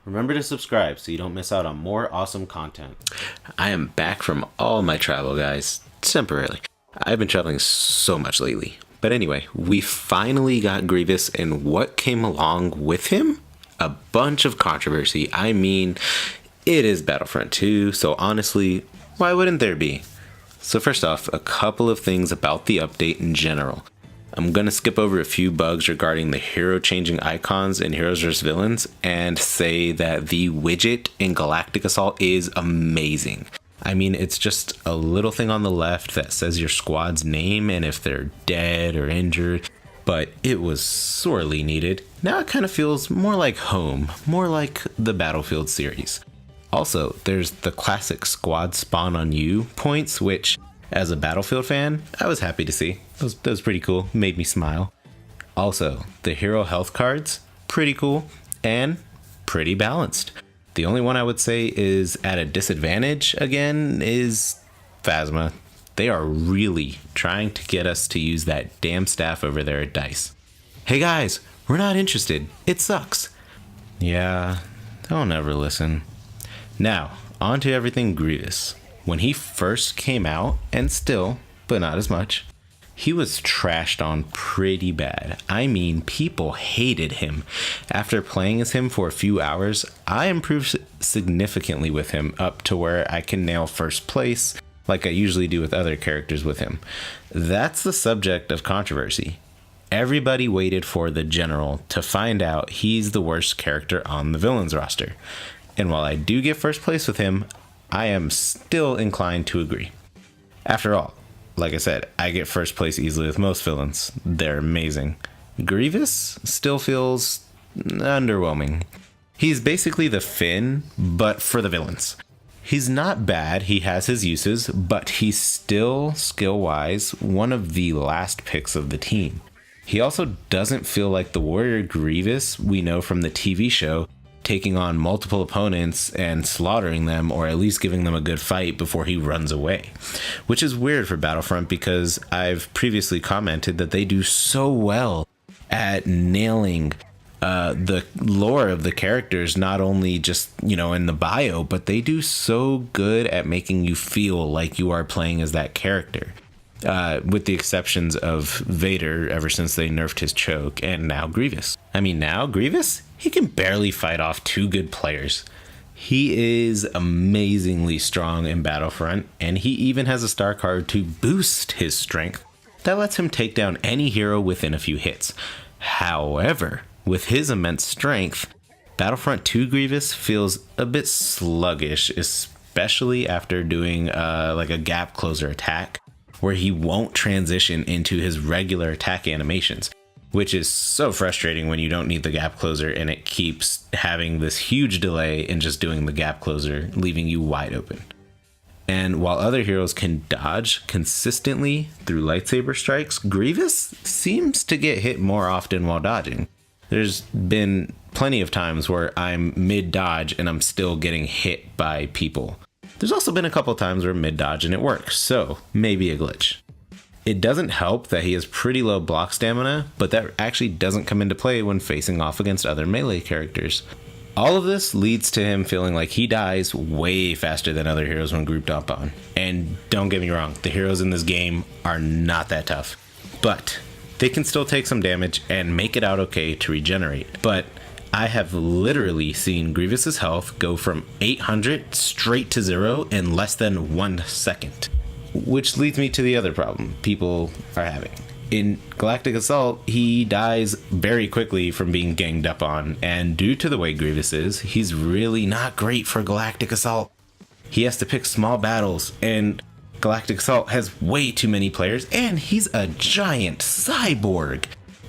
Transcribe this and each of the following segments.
Remember to subscribe so you don't miss out on more awesome content. I am back from all my travel, guys. Temporarily. I've been traveling so much lately. But anyway, we finally got Grievous, and what came along with him? A bunch of controversy. I mean, it is Battlefront 2, so honestly, why wouldn't there be? So first off, a couple of things about the update in general. I'm going to skip over a few bugs regarding the hero changing icons in Heroes vs. Villains and say that the widget in Galactic Assault is amazing. I mean, it's just a little thing on the left that says your squad's name and if they're dead or injured, but it was sorely needed. Now it kind of feels more like home, more like the Battlefield series. Also, there's the classic squad spawn on you points, which as a Battlefield fan, I was happy to see. That was pretty cool, made me smile. Also, the hero health cards, pretty cool and pretty balanced. The only one I would say is at a disadvantage again is Phasma. They are really trying to get us to use that damn staff over there at DICE. Hey guys, we're not interested. It sucks. Yeah, they'll never listen. Now, on to everything Grievous. When he first came out, and still, but not as much, he was trashed on pretty bad. I mean, people hated him. After playing as him for a few hours, I improved significantly with him up to where I can nail first place, like I usually do with other characters with him. That's the subject of controversy. Everybody waited for the general to find out he's the worst character on the villains roster. And while I do get first place with him, I am still inclined to agree. After all, like I said, I get first place easily with most villains. They're amazing. Grievous still feels underwhelming. He's basically the Finn, but for the villains. He's not bad, he has his uses, but he's still, skill-wise, one of the last picks of the team. He also doesn't feel like the warrior Grievous we know from the TV show, taking on multiple opponents and slaughtering them, or at least giving them a good fight before he runs away. Which is weird for Battlefront because I've previously commented that they do so well at nailing the lore of the characters, not only just, in the bio, but they do so good at making you feel like you are playing as that character. With the exceptions of Vader ever since they nerfed his choke, and now Grievous. Grievous? He can barely fight off two good players. He is amazingly strong in Battlefront, and he even has a star card to boost his strength that lets him take down any hero within a few hits. However, with his immense strength, Battlefront 2 Grievous feels a bit sluggish, especially after doing a gap closer attack, where he won't transition into his regular attack animations, which is so frustrating when you don't need the gap closer and it keeps having this huge delay in just doing the gap closer, leaving you wide open. And while other heroes can dodge consistently through lightsaber strikes, Grievous seems to get hit more often while dodging. There's been plenty of times where I'm mid-dodge and I'm still getting hit by people. There's also been a couple times where mid-dodge and it works, so maybe a glitch. It doesn't help that he has pretty low block stamina, but that actually doesn't come into play when facing off against other melee characters. All of this leads to him feeling like he dies way faster than other heroes when grouped up on. And don't get me wrong, the heroes in this game are not that tough. But they can still take some damage and make it out okay to regenerate. But I have literally seen Grievous's health go from 800 straight to 0 in less than 1 second. Which leads me to the other problem people are having. In Galactic Assault, he dies very quickly from being ganged up on, and due to the way Grievous is, he's really not great for Galactic Assault. He has to pick small battles, and Galactic Assault has way too many players, and he's a giant cyborg.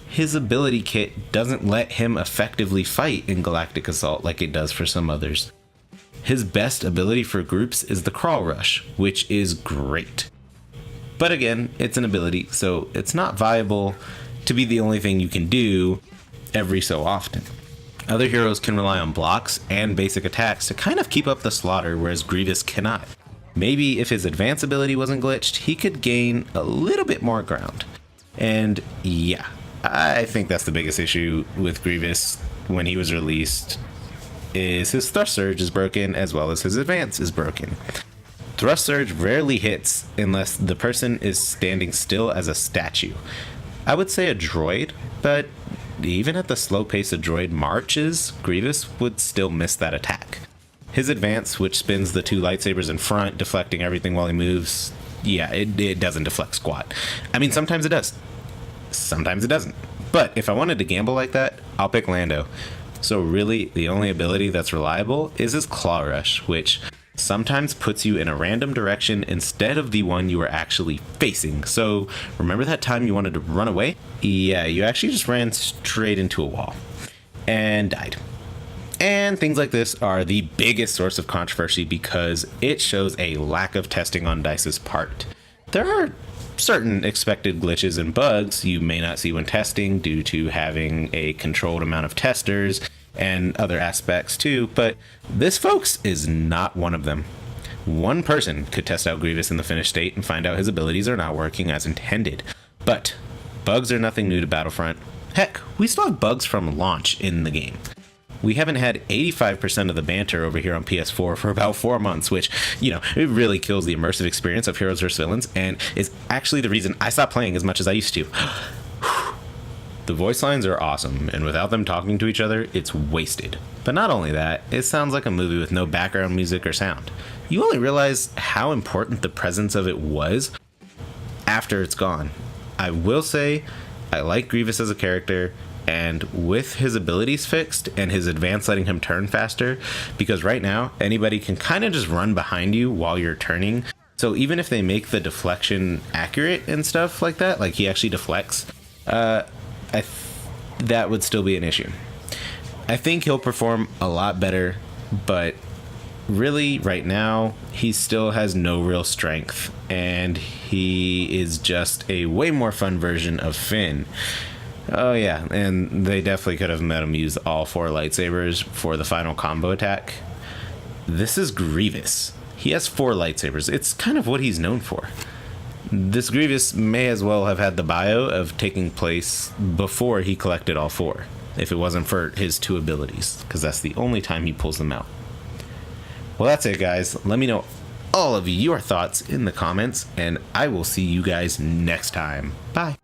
His ability kit doesn't let him effectively fight in Galactic Assault like it does for some others. His best ability for groups is the Crawl Rush, which is great. But again, it's an ability, so it's not viable to be the only thing you can do every so often. Other heroes can rely on blocks and basic attacks to kind of keep up the slaughter, whereas Grievous cannot. Maybe if his advanced ability wasn't glitched, he could gain a little bit more ground. And yeah, I think that's the biggest issue with Grievous when he was released. is his thrust surge is broken, as well as his advance is broken. Thrust surge rarely hits unless the person is standing still as a statue. I would say a droid, but even at the slow pace a droid marches, Grievous would still miss that attack. His advance, which spins the two lightsabers in front, deflecting everything while he moves, yeah, it doesn't deflect squat. I mean, sometimes it does. Sometimes it doesn't. But if I wanted to gamble like that, I'll pick Lando. So really, the only ability that's reliable is his Claw Rush, which sometimes puts you in a random direction instead of the one you were actually facing. So remember that time you wanted to run away? Yeah, you actually just ran straight into a wall and died. And things like this are the biggest source of controversy because it shows a lack of testing on DICE's part. There are certain expected glitches and bugs you may not see when testing due to having a controlled amount of testers and other aspects too, but this, folks, is not one of them. One person could test out Grievous in the finished state and find out his abilities are not working as intended. But bugs are nothing new to Battlefront. Heck, we still have bugs from launch in the game. We haven't had 85% of the banter over here on PS4 for about 4 months, which, it really kills the immersive experience of Heroes vs. Villains and is actually the reason I stopped playing as much as I used to. The voice lines are awesome, and without them talking to each other, it's wasted. But not only that, it sounds like a movie with no background music or sound. You only realize how important the presence of it was after it's gone. I will say, I like Grievous as a character, and with his abilities fixed and his advance letting him turn faster, because right now, anybody can kind of just run behind you while you're turning. So even if they make the deflection accurate and stuff like that, like he actually deflects, that would still be an issue. I think he'll perform a lot better, but really right now he still has no real strength, and he is just a way more fun version of Finn. Oh yeah, and they definitely could have made him use all 4 lightsabers for the final combo attack. This is Grievous. He has 4 lightsabers. It's kind of what he's known for. This Grievous may as well have had the bio of taking place before he collected all 4, if it wasn't for his 2 abilities, because that's the only time he pulls them out. Well, that's it, guys. Let me know all of your thoughts in the comments, and I will see you guys next time. Bye.